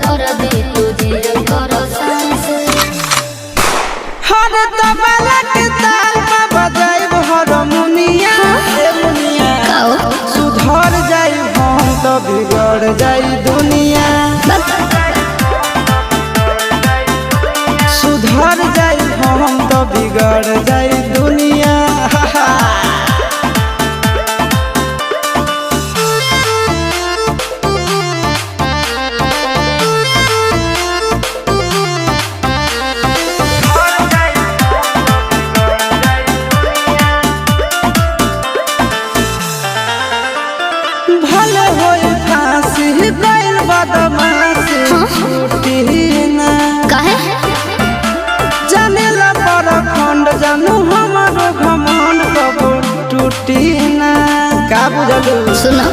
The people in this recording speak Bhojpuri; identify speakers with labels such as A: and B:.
A: कर दे तुझे करो सांस
B: हर तबला के ताल में बजाइब हारमोनिया ए मुनिया सुधर जाई हम तो बिगड़ जाई दुनिया सुधर जाई हम तो बिगड़ जाई दुनिया भले होई फांसी गइल बदमाशी छूटी ना
A: काहे
B: जानेला पर खंड जानू हमारो घमंड कबो टूटी ना का बुझलू
A: सुनो